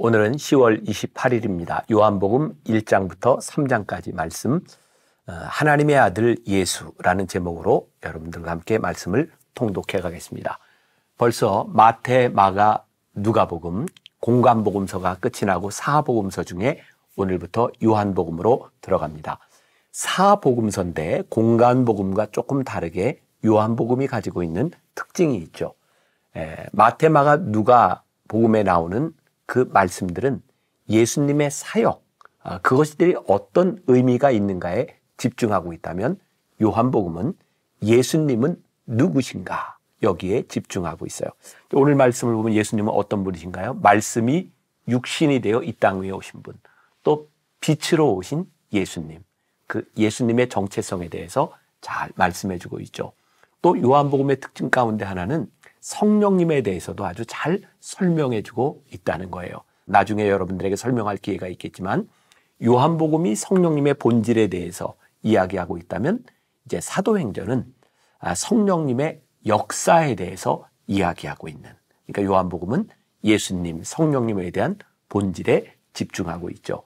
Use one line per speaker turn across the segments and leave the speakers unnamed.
오늘은 10월 28일입니다. 요한복음 1장부터 3장까지 말씀, 하나님의 아들 예수라는 제목으로 여러분들과 함께 말씀을 통독해 가겠습니다. 벌써 마태, 마가, 누가복음, 공관복음서가 끝이 나고 사복음서 중에 오늘부터 요한복음으로 들어갑니다. 사복음서인데 공관복음과 조금 다르게 요한복음이 가지고 있는 특징이 있죠. 마태, 마가, 누가복음에 나오는 그 말씀들은 예수님의 사역, 그것들이 어떤 의미가 있는가에 집중하고 있다면 요한복음은 예수님은 누구신가 여기에 집중하고 있어요. 오늘 말씀을 보면 예수님은 어떤 분이신가요? 말씀이 육신이 되어 이 땅 위에 오신 분, 또 빛으로 오신 예수님, 그 예수님의 정체성에 대해서 잘 말씀해 주고 있죠. 또 요한복음의 특징 가운데 하나는 성령님에 대해서도 아주 잘 설명해 주고 있다는 거예요. 나중에 여러분들에게 설명할 기회가 있겠지만 요한복음이 성령님의 본질에 대해서 이야기하고 있다면 이제 사도행전은 성령님의 역사에 대해서 이야기하고 있는, 그러니까 요한복음은 예수님, 성령님에 대한 본질에 집중하고 있죠.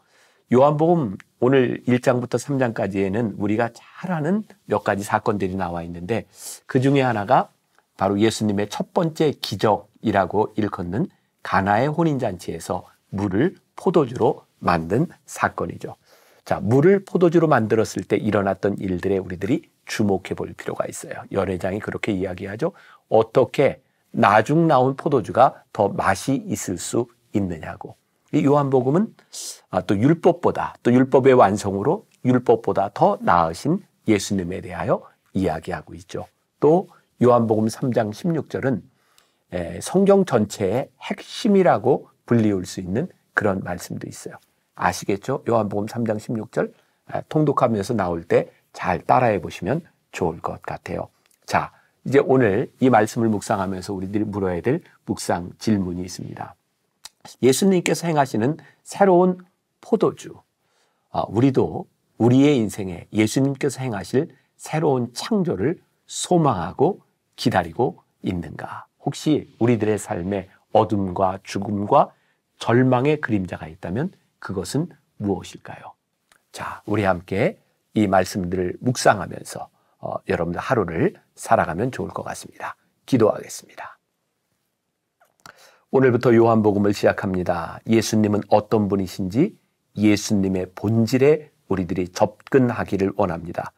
요한복음 오늘 1장부터 3장까지에는 우리가 잘 아는 몇 가지 사건들이 나와 있는데 그 중에 하나가 바로 예수님의 첫 번째 기적이라고 일컫는 가나의 혼인잔치에서 물을 포도주로 만든 사건이죠. 자, 물을 포도주로 만들었을 때 일어났던 일들에 우리들이 주목해 볼 필요가 있어요. 열애장이 그렇게 이야기하죠. 어떻게 나중 나온 포도주가 더 맛이 있을 수 있느냐고. 이 요한복음은 또 율법보다, 또 율법의 완성으로 율법보다 더 나으신 예수님에 대하여 이야기하고 있죠. 또 요한복음 3장 16절은 성경 전체의 핵심이라고 불리울 수 있는 그런 말씀도 있어요. 아시겠죠? 요한복음 3장 16절 통독하면서 나올 때 잘 따라해 보시면 좋을 것 같아요. 자, 이제 오늘 이 말씀을 묵상하면서 우리들이 물어야 될 묵상 질문이 있습니다. 예수님께서 행하시는 새로운 포도주, 우리도 우리의 인생에 예수님께서 행하실 새로운 창조를 소망하고 기다리고 있는가? 혹시 우리들의 삶에 어둠과 죽음과 절망의 그림자가 있다면 그것은 무엇일까요? 자, 우리 함께 이 말씀들을 묵상하면서 여러분들 하루를 살아가면 좋을 것 같습니다. 기도하겠습니다. 오늘부터 요한복음을 시작합니다. 예수님은 어떤 분이신지 예수님의 본질에 우리들이 접근하기를 원합니다.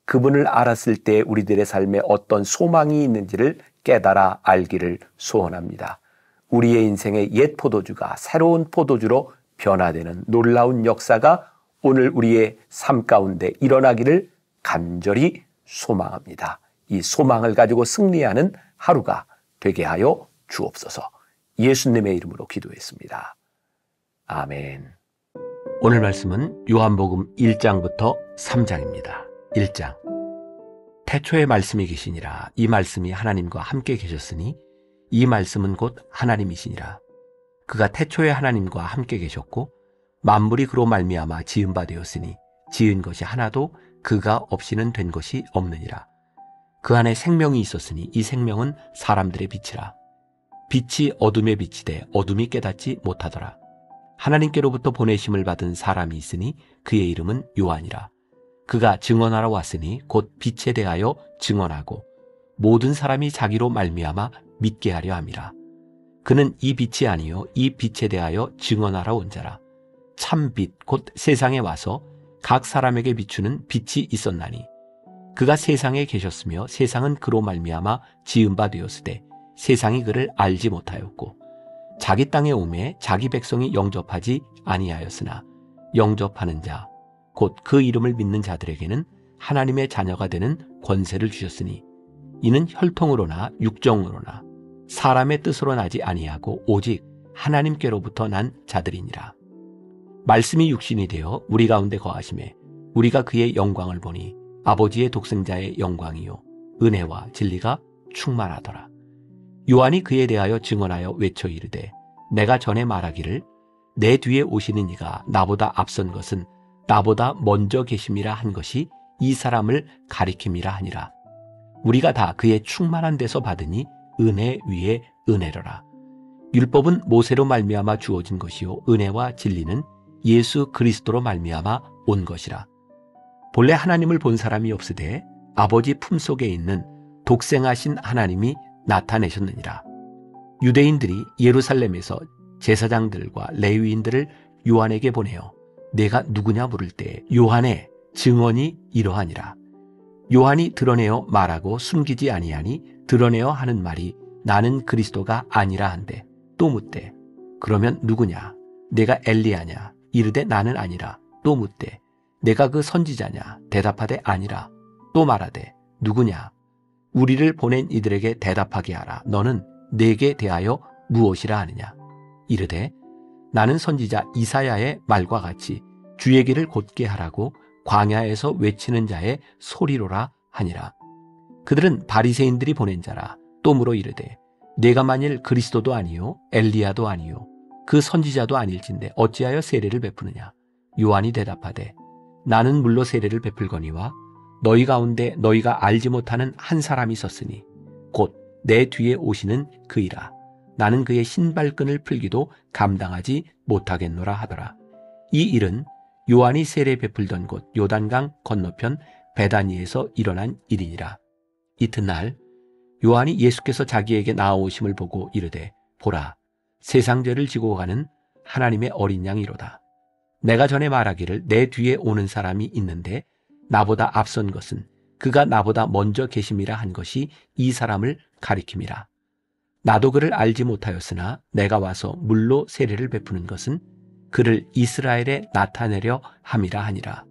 그분을 알았을 때 우리들의 삶에 어떤 소망이 있는지를 깨달아 알기를 소원합니다. 우리의 인생의 옛 포도주가 새로운 포도주로 변화되는 놀라운 역사가 오늘 우리의 삶 가운데 일어나기를 간절히 소망합니다. 이 소망을 가지고 승리하는 하루가 되게 하여 주옵소서. 예수님의 이름으로 기도했습니다. 아멘. 오늘 말씀은 요한복음 1장부터 3장입니다. 1장. 태초에 말씀이 계시니라. 이 말씀이 하나님과 함께 계셨으니 이 말씀은 곧 하나님이시니라. 그가 태초에 하나님과 함께 계셨고 만물이 그로 말미암아 지은 바 되었으니 지은 것이 하나도 그가 없이는 된 것이 없느니라. 그 안에 생명이 있었으니 이 생명은 사람들의 빛이라. 빛이 어둠에 비치되 어둠이 깨닫지 못하더라. 하나님께로부터 보내심을 받은 사람이 있으니 그의 이름은 요한이라. 그가 증언하러 왔으니 곧 빛에 대하여 증언하고 모든 사람이 자기로 말미암아 믿게 하려 함이라. 그는 이 빛이 아니요 이 빛에 대하여 증언하러 온 자라. 참 빛 곧 세상에 와서 각 사람에게 비추는 빛이 있었나니 그가 세상에 계셨으며 세상은 그로 말미암아 지은 바 되었으되 세상이 그를 알지 못하였고 자기 땅에 오매 자기 백성이 영접하지 아니하였으나 영접하는 자 곧 그 이름을 믿는 자들에게는 하나님의 자녀가 되는 권세를 주셨으니 이는 혈통으로나 육정으로나 사람의 뜻으로 나지 아니하고 오직 하나님께로부터 난 자들이니라. 말씀이 육신이 되어 우리 가운데 거하심에 우리가 그의 영광을 보니 아버지의 독생자의 영광이요 은혜와 진리가 충만하더라. 요한이 그에 대하여 증언하여 외쳐 이르되 내가 전에 말하기를 내 뒤에 오시는 이가 나보다 앞선 것은 나보다 먼저 계심이라 한 것이 이 사람을 가리킴이라 하니라. 우리가 다 그의 충만한 데서 받으니 은혜 위에 은혜로라. 율법은 모세로 말미암아 주어진 것이요 은혜와 진리는 예수 그리스도로 말미암아 온 것이라. 본래 하나님을 본 사람이 없으되 아버지 품속에 있는 독생하신 하나님이 나타내셨느니라. 유대인들이 예루살렘에서 제사장들과 레위인들을 요한에게 보내어 내가 누구냐 물을 때 요한의 증언이 이러하니라. 요한이 드러내어 말하고 숨기지 아니하니 드러내어 하는 말이 나는 그리스도가 아니라 한데, 또 묻되 그러면 누구냐? 내가 엘리야냐? 이르되 나는 아니라. 또 묻되 내가 그 선지자냐? 대답하되 아니라. 또 말하되 누구냐? 우리를 보낸 이들에게 대답하게 하라. 너는 내게 대하여 무엇이라 하느냐? 이르되 나는 선지자 이사야의 말과 같이 주의 길을 곧게 하라고 광야에서 외치는 자의 소리로라 하니라. 그들은 바리새인들이 보낸 자라. 또 물어 이르되 내가 만일 그리스도도 아니요 엘리야도 아니요 그 선지자도 아닐진데 어찌하여 세례를 베푸느냐? 요한이 대답하되 나는 물로 세례를 베풀거니와 너희 가운데 너희가 알지 못하는 한 사람이 있었으니 곧 내 뒤에 오시는 그이라. 나는 그의 신발끈을 풀기도 감당하지 못하겠노라 하더라. 이 일은 요한이 세례 베풀던 곳 요단강 건너편 베다니에서 일어난 일이니라. 이튿날 요한이 예수께서 자기에게 나아오심을 보고 이르되 보라, 세상 죄를 지고 가는 하나님의 어린 양이로다. 내가 전에 말하기를 내 뒤에 오는 사람이 있는데 나보다 앞선 것은 그가 나보다 먼저 계심이라 한 것이 이 사람을 가리킴이라. 나도 그를 알지 못하였으나 내가 와서 물로 세례를 베푸는 것은 그를 이스라엘에 나타내려 함이라 하니라.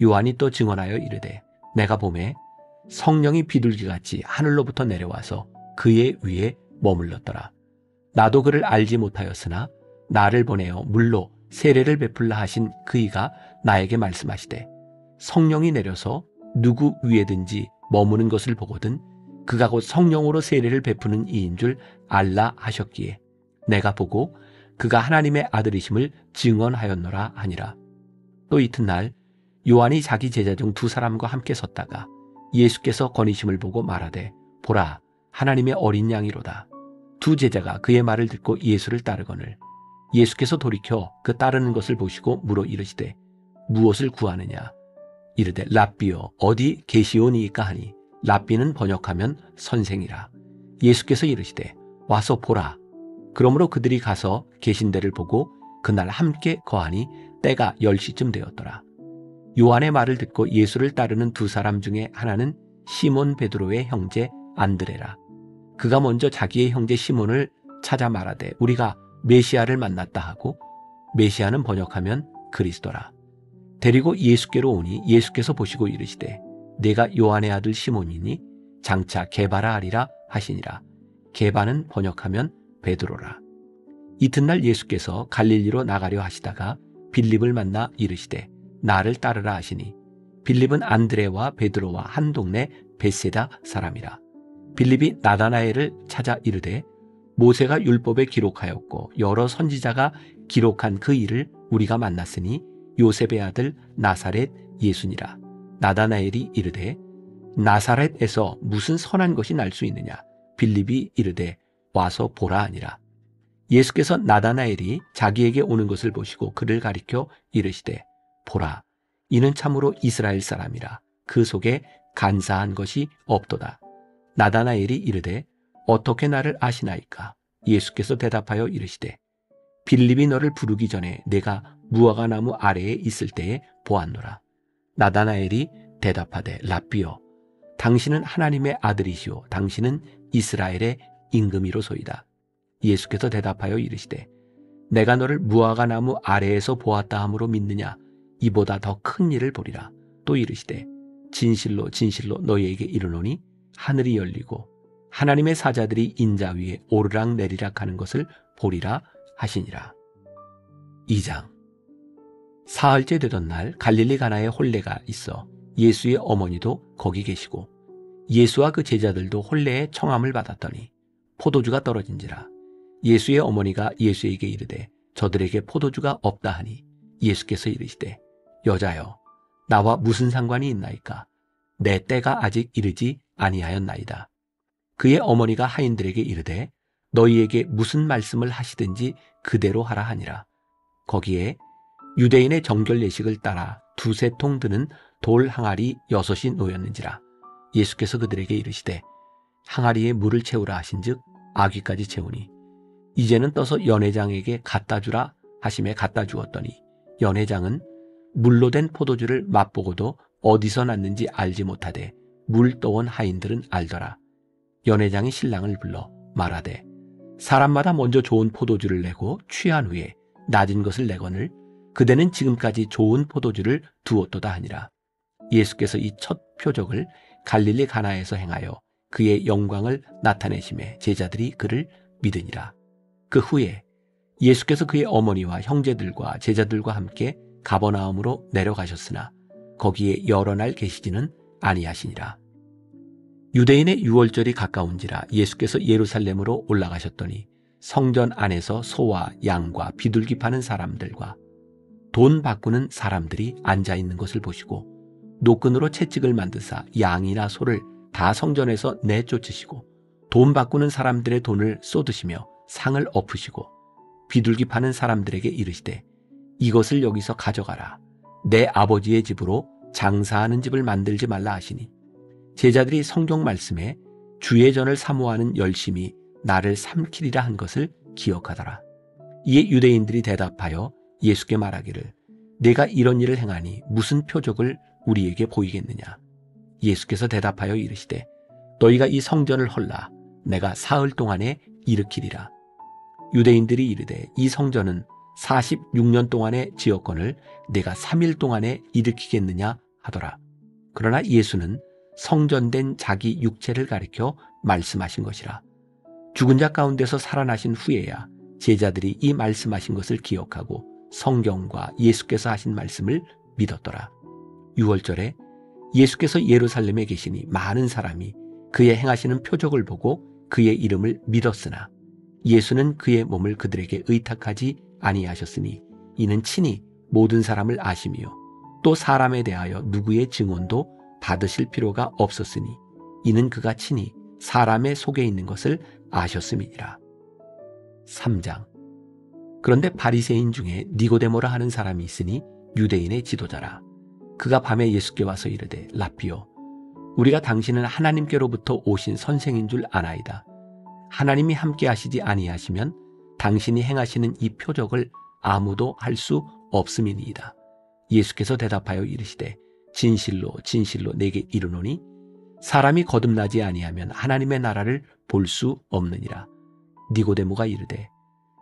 요한이 또 증언하여 이르되 내가 보매 성령이 비둘기같이 하늘로부터 내려와서 그의 위에 머물렀더라. 나도 그를 알지 못하였으나 나를 보내어 물로 세례를 베풀라 하신 그이가 나에게 말씀하시되 성령이 내려서 누구 위에든지 머무는 것을 보거든 그가 곧 성령으로 세례를 베푸는 이인 줄 알라 하셨기에 내가 보고 그가 하나님의 아들이심을 증언하였노라 하니라. 또 이튿날 요한이 자기 제자 중 두 사람과 함께 섰다가 예수께서 거니심을 보고 말하되 보라, 하나님의 어린 양이로다. 두 제자가 그의 말을 듣고 예수를 따르거늘 예수께서 돌이켜 그 따르는 것을 보시고 물어 이르시되 무엇을 구하느냐? 이르되 랍비여 어디 계시오니이까 하니 랍비는 번역하면 선생이라. 예수께서 이르시되 와서 보라. 그러므로 그들이 가서 계신 데를 보고 그날 함께 거하니 때가 10시쯤 되었더라. 요한의 말을 듣고 예수를 따르는 두 사람 중에 하나는 시몬 베드로의 형제 안드레라. 그가 먼저 자기의 형제 시몬을 찾아 말하되 우리가 메시아를 만났다 하고, 메시아는 번역하면 그리스도라. 데리고 예수께로 오니 예수께서 보시고 이르시되 내가 요한의 아들 시몬이니 장차 게바라 하리라 하시니라. 게바는 번역하면 베드로라. 이튿날 예수께서 갈릴리로 나가려 하시다가 빌립을 만나 이르시되 나를 따르라 하시니 빌립은 안드레와 베드로와 한 동네 벳세다 사람이라. 빌립이 나다나엘을 찾아 이르되 모세가 율법에 기록하였고 여러 선지자가 기록한 그 일을 우리가 만났으니 요셉의 아들 나사렛 예수니라. 나다나엘이 이르되 나사렛에서 무슨 선한 것이 날 수 있느냐? 빌립이 이르되 와서 보라 하니라. 예수께서 나다나엘이 자기에게 오는 것을 보시고 그를 가리켜 이르시되 보라, 이는 참으로 이스라엘 사람이라. 그 속에 간사한 것이 없도다. 나다나엘이 이르되 어떻게 나를 아시나이까? 예수께서 대답하여 이르시되 빌립이 너를 부르기 전에 내가 무화과나무 아래에 있을 때에 보았노라. 나다나엘이 대답하되 랍비여 당신은 하나님의 아들이시오 당신은 이스라엘의 임금이로소이다. 예수께서 대답하여 이르시되 내가 너를 무화과나무 아래에서 보았다 함으로 믿느냐? 이보다 더 큰 일을 보리라. 또 이르시되 진실로 진실로 너희에게 이르노니 하늘이 열리고 하나님의 사자들이 인자 위에 오르락 내리락 하는 것을 보리라 하시니라. 2장. 사흘째 되던 날 갈릴리 가나에 혼례가 있어 예수의 어머니도 거기 계시고 예수와 그 제자들도 혼례의 청함을 받았더니 포도주가 떨어진지라. 예수의 어머니가 예수에게 이르되 저들에게 포도주가 없다 하니 예수께서 이르시되 여자여 나와 무슨 상관이 있나이까? 내 때가 아직 이르지 아니하였나이다. 그의 어머니가 하인들에게 이르되 너희에게 무슨 말씀을 하시든지 그대로 하라 하니라. 거기에 유대인의 정결 예식을 따라 2-3통 드는 돌 항아리 6이 놓였는지라. 예수께서 그들에게 이르시되 항아리에 물을 채우라 하신즉 아귀까지 채우니 이제는 떠서 연회장에게 갖다 주라 하심에 갖다 주었더니 연회장은 물로 된 포도주를 맛보고도 어디서 났는지 알지 못하되 물 떠온 하인들은 알더라. 연회장이 신랑을 불러 말하되 사람마다 먼저 좋은 포도주를 내고 취한 후에 낮은 것을 내거늘 그대는 지금까지 좋은 포도주를 두었도다 하니라. 예수께서 이 첫 표적을 갈릴리 가나에서 행하여 그의 영광을 나타내심에 제자들이 그를 믿으니라. 그 후에 예수께서 그의 어머니와 형제들과 제자들과 함께 가버나움으로 내려가셨으나 거기에 여러 날 계시지는 아니하시니라. 유대인의 유월절이 가까운지라 예수께서 예루살렘으로 올라가셨더니 성전 안에서 소와 양과 비둘기 파는 사람들과 돈 바꾸는 사람들이 앉아있는 것을 보시고 노끈으로 채찍을 만드사 양이나 소를 다 성전에서 내쫓으시고 돈 바꾸는 사람들의 돈을 쏟으시며 상을 엎으시고 비둘기 파는 사람들에게 이르시되 이것을 여기서 가져가라. 내 아버지의 집으로 장사하는 집을 만들지 말라 하시니 제자들이 성경 말씀에 주의 전을 사모하는 열심이 나를 삼키리라 한 것을 기억하더라. 이에 유대인들이 대답하여 예수께 말하기를 내가 이런 일을 행하니 무슨 표적을 우리에게 보이겠느냐. 예수께서 대답하여 이르시되 너희가 이 성전을 헐라 내가 사흘 동안에 일으키리라. 유대인들이 이르되 이 성전은 46년 동안에 지었거늘 내가 3일 동안에 일으키겠느냐 하더라. 그러나 예수는 성전된 자기 육체를 가리켜 말씀하신 것이라. 죽은 자 가운데서 살아나신 후에야 제자들이 이 말씀하신 것을 기억하고 성경과 예수께서 하신 말씀을 믿었더라. 6월절에 예수께서 예루살렘에 계시니 많은 사람이 그의 행하시는 표적을 보고 그의 이름을 믿었으나 예수는 그의 몸을 그들에게 의탁하지 아니하셨으니 이는 친히 모든 사람을 아심이요 또 사람에 대하여 누구의 증언도 받으실 필요가 없었으니 이는 그가 친히 사람의 속에 있는 것을 아셨음이니라. 3장. 그런데 바리새인 중에 니고데모라 하는 사람이 있으니 유대인의 지도자라. 그가 밤에 예수께 와서 이르되 라삐요 우리가 당신은 하나님께로부터 오신 선생인 줄 아나이다. 하나님이 함께 하시지 아니하시면 당신이 행하시는 이 표적을 아무도 할 수 없음이니이다. 예수께서 대답하여 이르시되 진실로 진실로 내게 이르노니 사람이 거듭나지 아니하면 하나님의 나라를 볼 수 없느니라. 니고데모가 이르되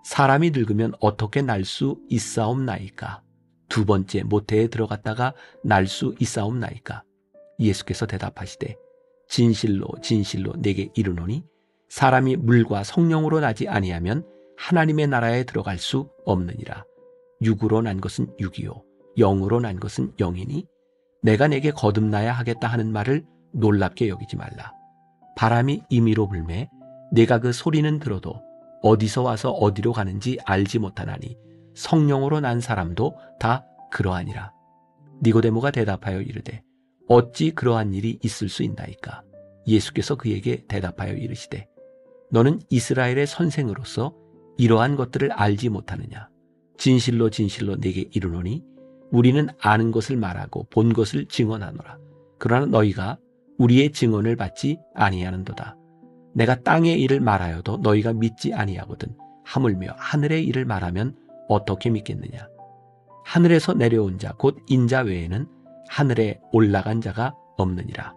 사람이 늙으면 어떻게 날 수 있사옵나이까? 2번째 모태에 들어갔다가 날 수 있사옵나이까? 예수께서 대답하시되 진실로 진실로 내게 이르노니 사람이 물과 성령으로 나지 아니하면 하나님의 나라에 들어갈 수 없느니라. 육으로 난 것은 육이요 영으로 난 것은 영이니 내가 내게 거듭나야 하겠다 하는 말을 놀랍게 여기지 말라. 바람이 임의로 불매 내가 그 소리는 들어도 어디서 와서 어디로 가는지 알지 못하나니 성령으로 난 사람도 다 그러하니라. 니고데모가 대답하여 이르되 어찌 그러한 일이 있을 수 있나이까? 예수께서 그에게 대답하여 이르시되 너는 이스라엘의 선생으로서 이러한 것들을 알지 못하느냐? 진실로 진실로 내게 이르노니 우리는 아는 것을 말하고 본 것을 증언하노라. 그러나 너희가 우리의 증언을 받지 아니하는도다. 내가 땅의 일을 말하여도 너희가 믿지 아니하거든 하물며 하늘의 일을 말하면 어떻게 믿겠느냐? 하늘에서 내려온 자 곧 인자 외에는 하늘에 올라간 자가 없느니라.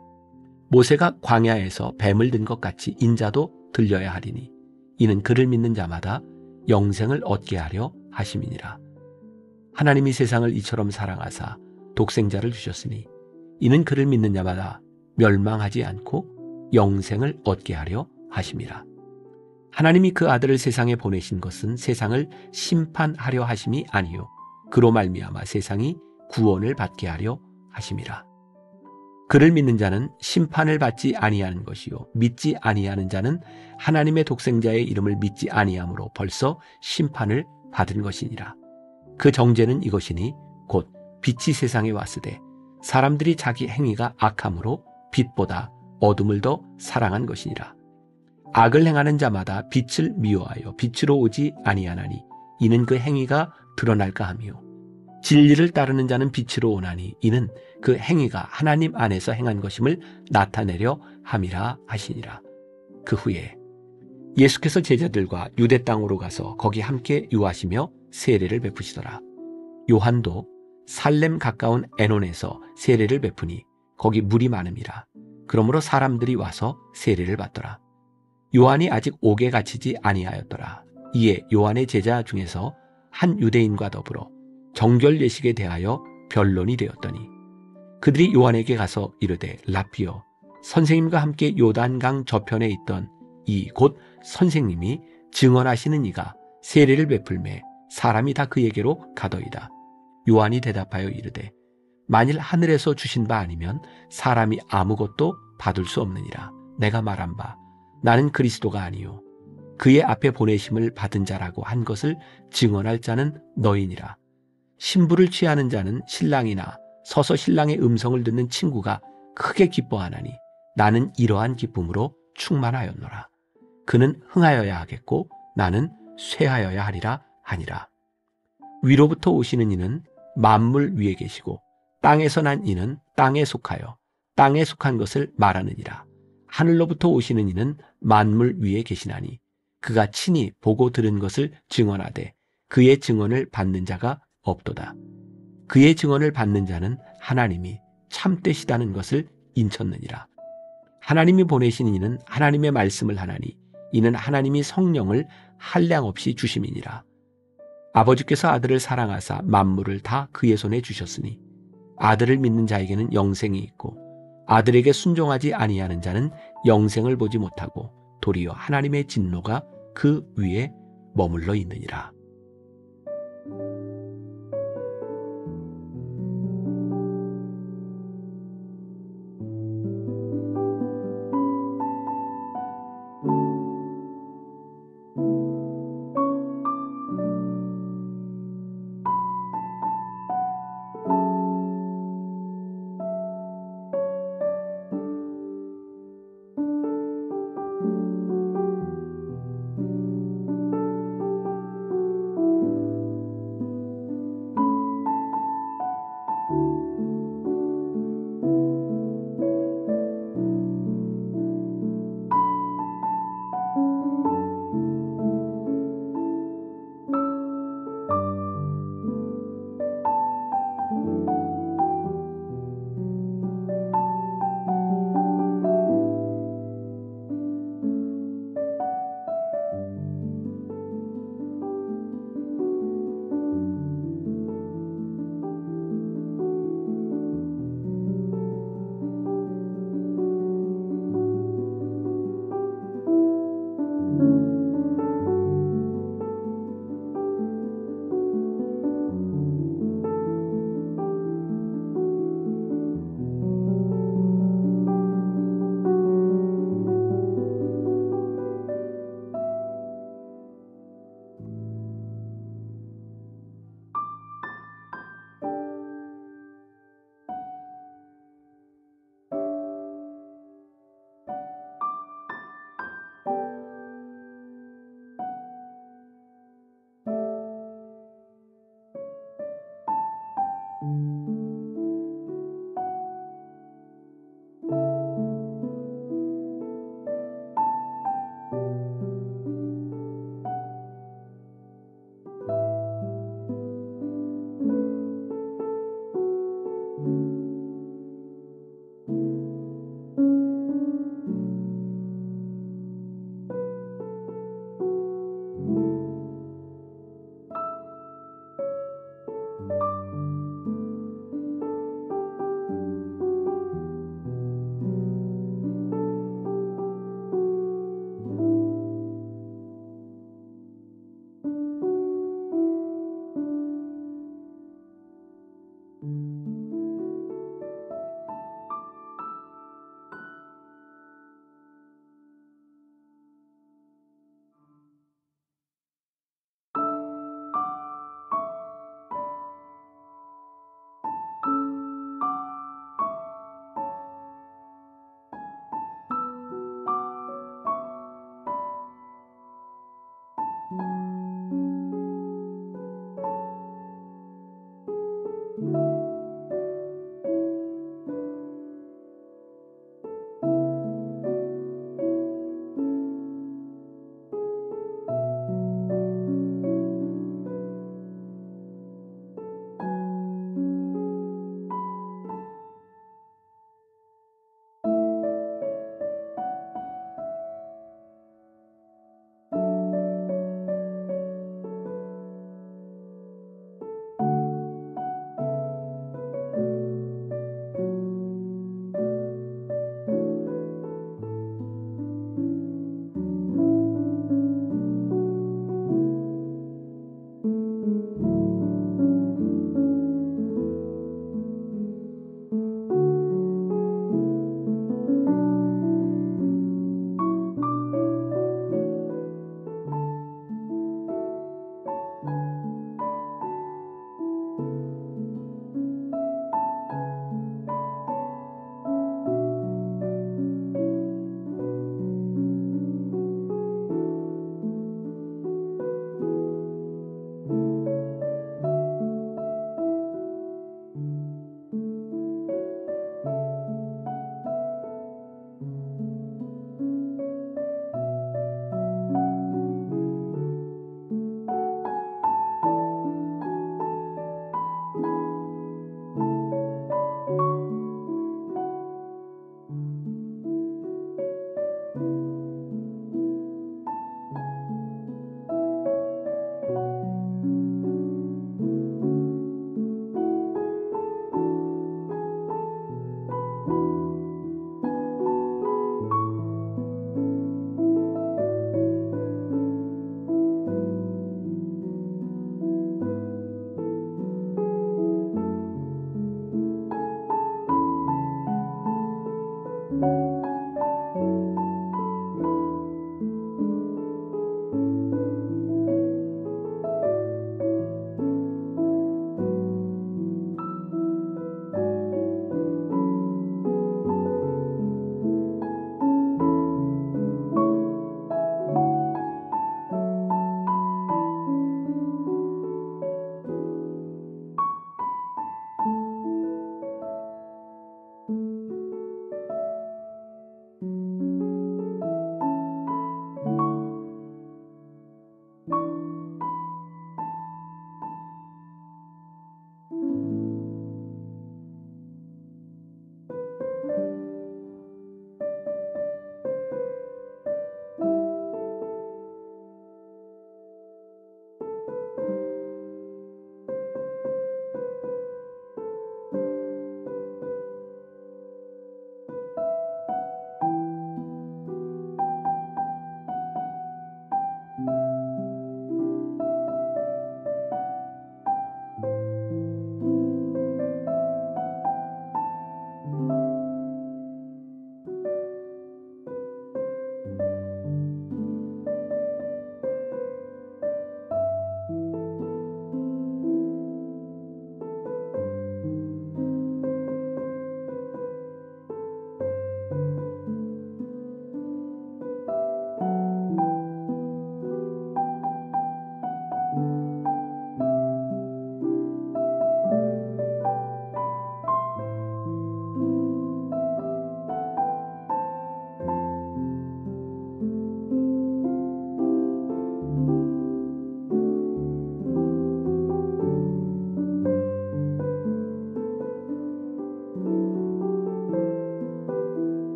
모세가 광야에서 뱀을 든 것 같이 인자도 들려야 하리니 이는 그를 믿는 자마다 영생을 얻게 하려 하심이니라. 하나님이 세상을 이처럼 사랑하사 독생자를 주셨으니 이는 그를 믿는 자마다 멸망하지 않고 영생을 얻게 하려 하심이라. 하나님이 그 아들을 세상에 보내신 것은 세상을 심판하려 하심이 아니요 그로 말미암아 세상이 구원을 받게 하려 하심이라. 그를 믿는 자는 심판을 받지 아니하는 것이요 믿지 아니하는 자는 하나님의 독생자의 이름을 믿지 아니하므로 벌써 심판을 받은 것이니라. 그 정죄는 이것이니 곧 빛이 세상에 왔으되 사람들이 자기 행위가 악함으로 빛보다 어둠을 더 사랑한 것이니라. 악을 행하는 자마다 빛을 미워하여 빛으로 오지 아니하나니 이는 그 행위가 드러날까 하며 진리를 따르는 자는 빛으로 오나니 이는 그 행위가 하나님 안에서 행한 것임을 나타내려 함이라 하시니라. 그 후에 예수께서 제자들과 유대 땅으로 가서 거기 함께 유하시며 세례를 베푸시더라. 요한도 살렘 가까운 에논에서 세례를 베푸니 거기 물이 많음이라. 그러므로 사람들이 와서 세례를 받더라. 요한이 아직 옥에 갇히지 아니하였더라. 이에 요한의 제자 중에서 한 유대인과 더불어 정결 예식에 대하여 변론이 되었더니 그들이 요한에게 가서 이르되 라피여 선생님과 함께 요단강 저편에 있던 이 곧 선생님이 증언하시는 이가 세례를 베풀매 사람이 다 그에게로 가더이다. 요한이 대답하여 이르되 만일 하늘에서 주신 바 아니면 사람이 아무것도 받을 수 없느니라. 내가 말한 바 나는 그리스도가 아니요 그의 앞에 보내심을 받은 자라고 한 것을 증언할 자는 너희니라. 신부를 취하는 자는 신랑이나 서서 신랑의 음성을 듣는 친구가 크게 기뻐하나니 나는 이러한 기쁨으로 충만하였노라. 그는 흥하여야 하겠고 나는 쇠하여야 하리라 하니라. 위로부터 오시는 이는 만물 위에 계시고 땅에서 난 이는 땅에 속하여 땅에 속한 것을 말하느니라. 하늘로부터 오시는 이는 만물 위에 계시나니 그가 친히 보고 들은 것을 증언하되 그의 증언을 받는 자가 없도다. 그의 증언을 받는 자는 하나님이 참되시다는 것을 인쳤느니라. 하나님이 보내신 이는 하나님의 말씀을 하나니 이는 하나님이 성령을 한량없이 주심이니라. 아버지께서 아들을 사랑하사 만물을 다 그의 손에 주셨으니 아들을 믿는 자에게는 영생이 있고 아들에게 순종하지 아니하는 자는 영생을 보지 못하고 도리어 하나님의 진노가 그 위에 머물러 있느니라.